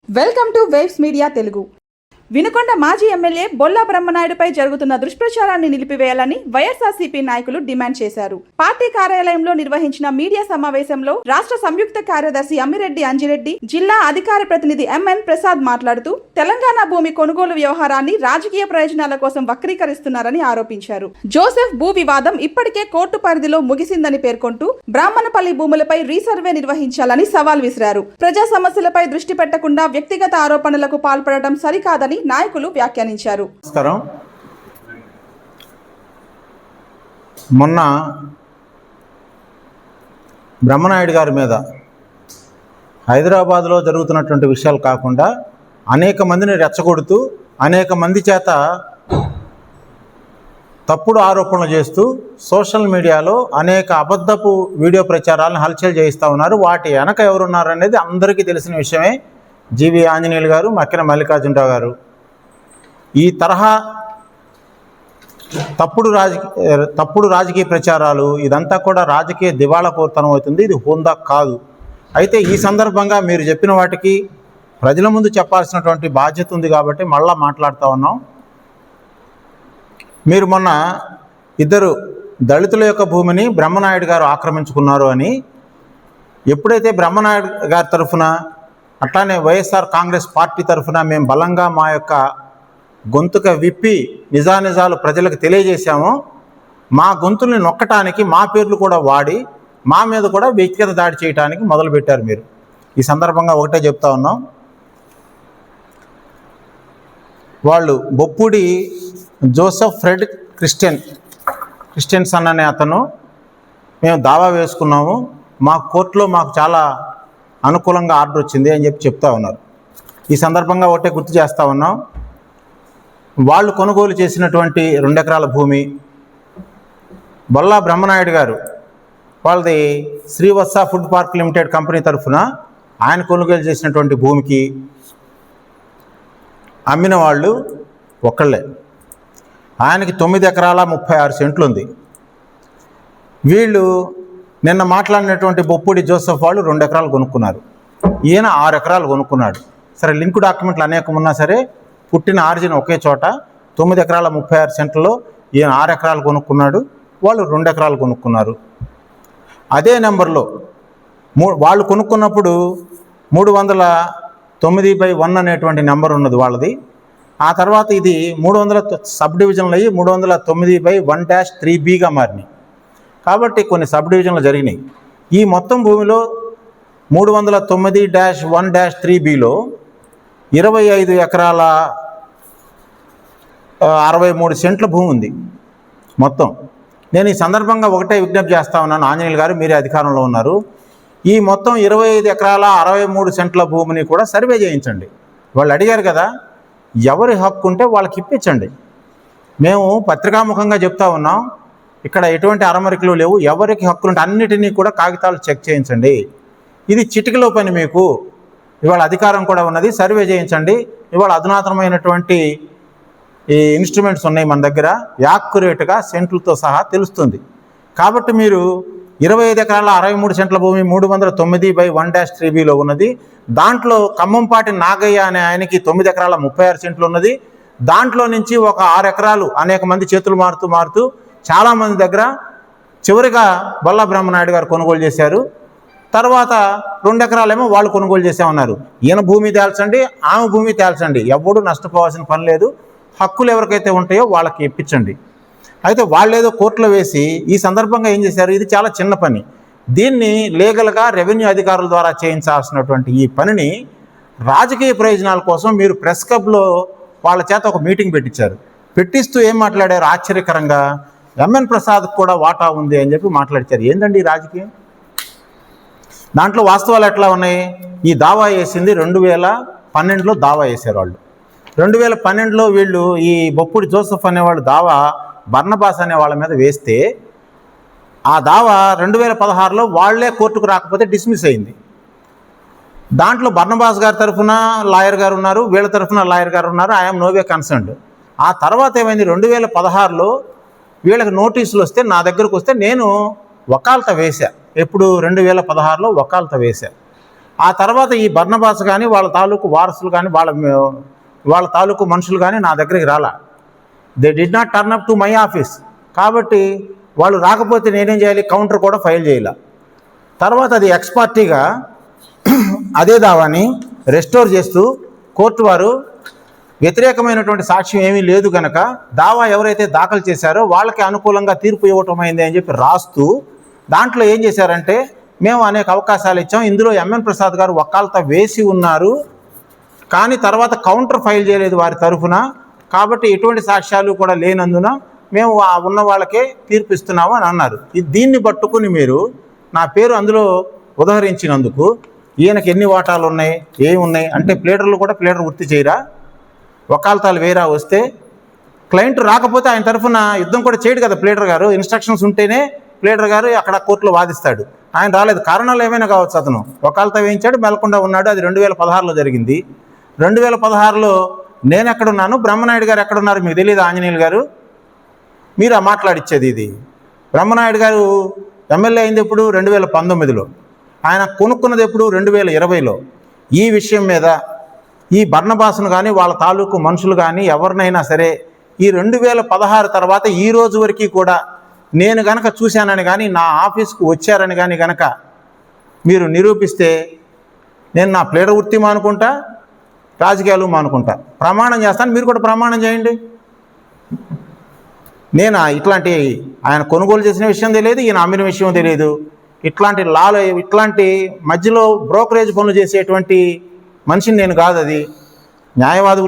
Welcome to waves media Telugu. Vinukonda మాజీ MLA Bolla బ్రహ్మనాయుడుపై జరుగుతున్న దుష్ప్రచారాన్ని నిలిపివేయాలని వైఎస్ఆర్సీపీ నాయకులు డిమాండ్ చేశారు. పార్టీ కార్యాలయంలో నిర్వహించిన మీడియా సమావేశంలో రాష్ట్ర సంయుక్త కార్యదర్శి అమ్మిరెడ్డి అంజిరెడ్డి, జిల్లా అధికార ప్రతినిధి ఎంఎన్ ప్రసాద్ మాట్లాడుతూ తెలంగాణ భూమి కొనుగోలు వ్యవహారాన్ని రాజకీయ ప్రయోజనాల కోసం వక్రీకరిస్తున్నారని ఆరోపించారు. జోసెఫ్ భూ వివాదం ఇప్పటికే కోర్టు పరిధిలో ముగిసిందని పేర్కొంటూ బ్రాహ్మణపల్లి భూములపై రీసర్వే నిర్వహించాలని సవాల్ విసిరారు. ప్రజా సమస్యలపై దృష్టి పెట్టకుండా వ్యక్తిగత ఆరోపణలకు పాల్పడటం సరికాదని నాయకులు వ్యాఖ్యానించారు. మొన్న బ్రహ్మనాయుడు గారి మీద హైదరాబాద్లో జరుగుతున్నటువంటి విషయాలు కాకుండా అనేక మందిని రెచ్చగొడుతూ అనేక మంది చేత తప్పుడు ఆరోపణలు చేస్తూ సోషల్ మీడియాలో అనేక అబద్ధపు వీడియో ప్రచారాలను హల్చల్ చేయిస్తూ ఉన్నారు. వాటి వెనక ఎవరున్నారనేది అందరికీ తెలిసిన విషయమే. జీవి ఆంజనేయులు గారు, మక్కిన మల్లికార్జునరావు గారు ఈ తరహా తప్పుడు రాజకీయ ప్రచారాలు, ఇదంతా కూడా రాజకీయ దివాళాకోరుతనం అవుతుంది. ఇది హోందా కాదు. అయితే ఈ సందర్భంగా మీరు చెప్పిన వాటికి ప్రజల ముందు చెప్పాల్సినటువంటి బాధ్యత ఉంది కాబట్టి మళ్ళా మాట్లాడుతూ ఉన్నాం. మీరు మొన్న ఇద్దరు దళితుల యొక్క భూమిని బ్రహ్మనాయుడు గారు ఆక్రమించుకున్నారు అని ఎప్పుడైతే బ్రహ్మనాయుడు గారి తరఫున అట్లానే వైఎస్ఆర్ కాంగ్రెస్ పార్టీ తరఫున మేము బలంగా మా యొక్క గొంతుక విప్పి నిజానిజాలు ప్రజలకు తెలియజేశామో, మా గొంతుల్ని నొక్కటానికి మా పేర్లు కూడా వాడి మా మీద కూడా వ్యక్తిగత దాడి చేయడానికి మొదలుపెట్టారు. మీరు ఈ సందర్భంగా ఒకటే చెప్తా ఉన్నాం, వాళ్ళు బొప్పుడి జోసెఫ్ ఫ్రెడ్ క్రిస్టియన్సన్ అనే అతను మేము దావా వేసుకున్నాము, మా కోర్టులో మాకు చాలా అనుకూలంగా ఆర్డర్ వచ్చింది అని చెప్తా ఉన్నారు. ఈ సందర్భంగా ఒకటే గుర్తు చేస్తూ ఉన్నాం, వాళ్ళు కొనుగోలు చేసినటువంటి 2 ఎకరాల భూమి బొల్లా బ్రహ్మనాయుడు గారు వాళ్ళది Srivatsa food park limited company తరఫున ఆయన కొనుగోలు చేసినటువంటి భూమికి అమ్మిన వాళ్ళు ఒక్కళ్ళే. ఆయనకి 9 ఎకరాల 36 సెంట్లు ఉంది. వీళ్ళు నిన్న మాట్లాడినటువంటి బొప్పుడి జోసెఫ్ వాళ్ళు 2 ఎకరాలు కొనుక్కున్నారు, ఈయన 6 ఎకరాలు కొనుక్కున్నాడు. సరే, లింక్ డాక్యుమెంట్లు అనేకం ఉన్నా సరే పుట్టిన ఆరిజిన్ ఒకే చోట. 9 ఎకరాల 36 సెంట్లలో ఈయన 6 ఎకరాలు కొనుక్కున్నాడు, వాళ్ళు 2 ఎకరాలు కొనుక్కున్నారు. అదే నెంబర్లో వాళ్ళు కొనుక్కున్నప్పుడు 309/1 అనేటువంటి నెంబర్ ఉన్నది వాళ్ళది. ఆ తర్వాత ఇది 300 సబ్ డివిజన్లు అయ్యి 309/1-3Bగా మారినాయి. కాబట్టి కొన్ని సబ్ డివిజన్లు జరిగినాయి. ఈ మొత్తం భూమిలో 309-1-3Bలో 25 ఎకరాల 63 సెంట్ల భూమి ఉంది మొత్తం. నేను ఈ సందర్భంగా ఒకటే విజ్ఞప్తి చేస్తా ఉన్నాను, ఆంజనేయులు గారు మీరే అధికారంలో ఉన్నారు, ఈ మొత్తం 25 ఎకరాల 63 సెంట్ల భూమిని కూడా సర్వే చేయించండి. వాళ్ళు అడిగారు కదా, ఎవరి హక్కు ఉంటే వాళ్ళకి ఇప్పించండి. మేము పత్రికాముఖంగా చెప్తా ఉన్నాం, ఇక్కడ ఎటువంటి అరమరికలు లేవు, ఎవరికి హక్కులుంటే అన్నిటినీ కూడా కాగితాలు చెక్ చేయించండి. ఇది చిటికలో పని, మీకు ఇవాళ అధికారం కూడా ఉన్నది, సర్వే చేయించండి. ఇవాళ అధునాతనమైనటువంటి ఈ ఇన్స్ట్రుమెంట్స్ ఉన్నాయి మన దగ్గర, యాక్యురేట్గా సెంట్లతో సహా తెలుస్తుంది. కాబట్టి మీరు 25 ఎకరాల 63 సెంట్ల భూమి 309/1-3Bలో ఉన్నది. దాంట్లో ఖమ్మంపాటి నాగయ్య అనే ఆయనకి 9 ఎకరాల 36 సెంట్లు ఉన్నది. దాంట్లో నుంచి ఒక 6 ఎకరాలు అనేక మంది చేతులు మారుతూ చాలామంది దగ్గర చివరిగా బొల్లా బ్రహ్మనాయుడు గారు కొనుగోలు చేశారు. తర్వాత 2 ఎకరాలేమో వాళ్ళు కొనుగోలు చేసామన్నారు. ఈయన భూమి తేల్చండి, ఆమె భూమి తేల్చండి, ఎవడు నష్టపోవాల్సిన పని లేదు. హక్కులు ఎవరికైతే ఉంటాయో వాళ్ళకి ఇప్పించండి. అయితే వాళ్ళేదో కోర్టులో వేసి ఈ సందర్భంగా ఏం చేశారు, ఇది చాలా చిన్న పని, దీన్ని లీగల్గా రెవెన్యూ అధికారుల ద్వారా చేయించాల్సినటువంటి ఈ పనిని రాజకీయ ప్రయోజనాల కోసం మీరు ప్రెస్ క్లబ్లో వాళ్ళ చేత ఒక మీటింగ్ పెట్టించారు. పెట్టిస్తూ ఏం మాట్లాడారు, ఆశ్చర్యకరంగా ఎంఎన్ ప్రసాద్ కూడా వాటా ఉంది అని చెప్పి మాట్లాడిచారు. ఏందండి ఈ రాజకీయం? దాంట్లో వాస్తవాలు ఎట్లా ఉన్నాయి? ఈ దావా వేసింది 2012లో దావా వేశారు వాళ్ళు. 2012లో వీళ్ళు ఈ బొప్పుడి జోసెఫ్ అనేవాళ్ళు దావా బర్నబాస్ అనే వాళ్ళ మీద వేస్తే ఆ దావా 2016లో వాళ్లే కోర్టుకు రాకపోతే డిస్మిస్ అయింది. దాంట్లో బర్నబాస్ గారి తరఫున లాయర్ గారు ఉన్నారు, వీళ్ళ తరఫున లాయర్ గారు ఉన్నారు. I'm no way concerned. ఆ తర్వాత ఏమైంది, 2016లో వీళ్ళకి నోటీసులు వస్తే నా దగ్గరకు వస్తే నేను వకాల్తా వేశా. ఎప్పుడు 2016లో వకాల్తా వేశా. ఆ తర్వాత ఈ బర్నబాస్ కానీ వాళ్ళ తాలూకు వారసులు కానీ వాళ్ళ తాలూకు మనుషులు కానీ నా దగ్గరికి రాలా. They did not turn up to my office. కాబట్టి వాళ్ళు రాకపోతే నేనేం చేయాలి, కౌంటర్ కూడా ఫైల్ చేయాలి. తర్వాత అది ఎక్స్పార్టీగా అదే దావాని రెస్టోర్ చేస్తూ కోర్టు వారు వ్యతిరేకమైనటువంటి సాక్ష్యం ఏమీ లేదు కనుక దావా ఎవరైతే దాఖలు చేశారో వాళ్ళకి అనుకూలంగా తీర్పు ఇవ్వటం అయింది అని చెప్పి రాస్తూ దాంట్లో ఏం చేశారంటే, మేము అనేక అవకాశాలు ఇచ్చాం, ఇందులో ఎంఎన్ ప్రసాద్ గారు వకాల్తా వేసి ఉన్నారు కానీ తర్వాత కౌంటర్ ఫైల్ చేయలేదు వారి తరఫున, కాబట్టి ఎటువంటి సాక్ష్యాలు కూడా లేనందున మేము ఉన్న వాళ్ళకే తీర్పు ఇస్తున్నాము అని అన్నారు. దీన్ని పట్టుకుని మీరు నా పేరు అందులో ఉదహరించినందుకు ఈయనకి ఎన్ని వాటాలు ఉన్నాయి, ఏమున్నాయి అంటే ప్లేడర్లు కూడా ప్లేడర్ వృత్తి చేయరా, వకాల్తాలు వేరా వస్తే క్లయింట్ రాకపోతే ఆయన తరఫున యుద్ధం కూడా చేయడు కదా ప్లేడర్ గారు. ఇన్స్ట్రక్షన్స్ ఉంటేనే ప్లేడర్ గారు అక్కడ కోర్టులో వాదిస్తాడు. ఆయన రాలేదు, కారణాలు ఏమైనా కావచ్చు, అతను వకాల్తా వేయించాడు, మెలకుండా ఉన్నాడు. అది 2016లో జరిగింది. 2016లో నేను ఎక్కడున్నాను, బ్రహ్మనాయుడు గారు ఎక్కడున్నారు మీకు తెలియదు, ఆంజనేయులు గారు మీరు ఆ మాట్లాడిచ్చేది. ఇది బ్రహ్మనాయుడు గారు ఎమ్మెల్యే అయింది ఎప్పుడు, 2019లో. ఆయన కొనుక్కున్నది ఎప్పుడు, 2020లో. ఈ విషయం మీద ఈ బర్నబాస్ను కానీ వాళ్ళ తాలూకు మనుషులు కానీ ఎవరినైనా సరే ఈ 2016 తర్వాత ఈ రోజు వరకు కూడా నేను గనక చూశానని కానీ నా ఆఫీస్కు వచ్చారని కానీ గనక మీరు నిరూపిస్తే నేను నా ప్లేడర్ వృత్తి మానుకుంటా, రాజకీయాలు మానుకుంటా, ప్రమాణం చేస్తాను. మీరు కూడా ప్రమాణం చేయండి. నేను ఇట్లాంటి ఆయన కొనుగోలు చేసిన విషయం తెలియదు, ఈయన అమ్మిన విషయం తెలియదు. ఇట్లాంటి మధ్యలో బ్రోకరేజ్ పనులు చేసేటువంటి మనిషిని నేను కాదు. అది న్యాయవాద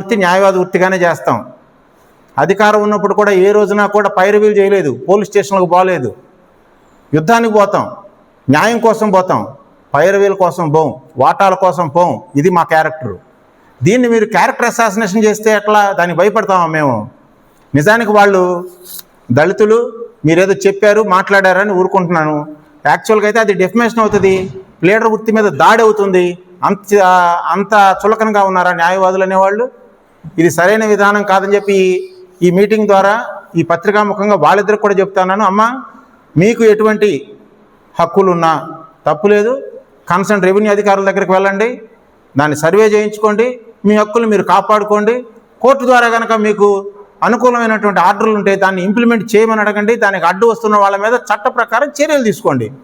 వృత్తిగానే చేస్తాం. అధికారం ఉన్నప్పుడు కూడా ఏ రోజున కూడా పైరవీలు చేయలేదు, పోలీస్ స్టేషన్లకు పోలేదు, యుద్ధానికి పోతాం, న్యాయం కోసం పోతాం, పైరవీల కోసం పోం, వాటాల కోసం పోం. ఇది మా క్యారెక్టరు. దీన్ని మీరు క్యారెక్టర్ అసాసినేషన్ చేస్తే ఎట్లా, దానికి భయపడతామా మేము? నిజానికి వాళ్ళు దళితులు, మీరేదో చెప్పారు మాట్లాడారని ఊరుకుంటున్నాను. యాక్చువల్గా అయితే అది డెఫమేషన్ అవుతుంది, ప్లేడర్ వృత్తి మీద దాడి అవుతుంది. అంత చులకనగా ఉన్నారా న్యాయవాదులు అనేవాళ్ళు? ఇది సరైన విధానం కాదని చెప్పి ఈ మీటింగ్ ద్వారా ఈ పత్రికాముఖంగా వాళ్ళిద్దరికి కూడా చెప్తున్నాను. అమ్మ, మీకు ఎటువంటి హక్కులున్నా తప్పులేదు, కన్సర్న్ రెవెన్యూ అధికారుల దగ్గరికి వెళ్ళండి, దాన్ని సర్వే చేయించుకోండి, మీ హక్కులు మీరు కాపాడుకోండి. కోర్టు ద్వారా కనుక మీకు అనుకూలమైనటువంటి ఆర్డర్లు ఉంటే దాన్ని ఇంప్లిమెంట్ చేయమని అడగండి. దానికి అడ్డు వస్తున్న వాళ్ళ మీద చట్ట ప్రకారం చర్యలు తీసుకోండి.